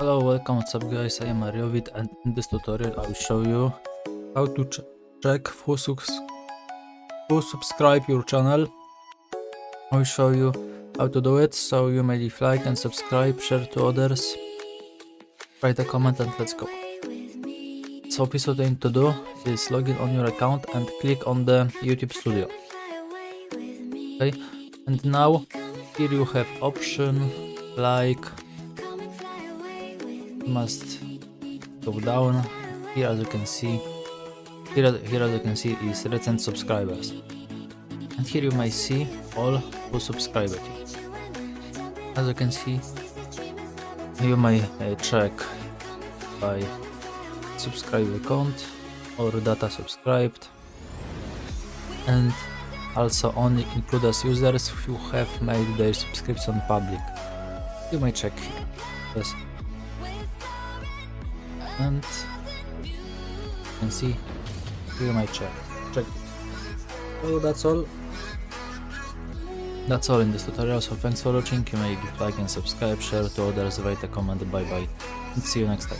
Hello, welcome, what's up guys, I am Mariovit, and in this tutorial I will show you how to check who subscribe your channel. I will show you how to do it, so you may leave like and subscribe, share to others, write a comment, and let's go. So first what you need to do is log in on your account and click on the YouTube studio. Okay, and now here you have option like, you must go down. Here as you can see, is recent subscribers, and here you may see all who subscribed you. As you can see, you may check by subscriber count or data subscribed, and also only include as users who have made their subscription public. You may check here. Yes. And you can see you might check it. So that's all in this tutorial. So thanks for watching. You may give like and subscribe, share to others, write a comment, bye bye, and see you next time.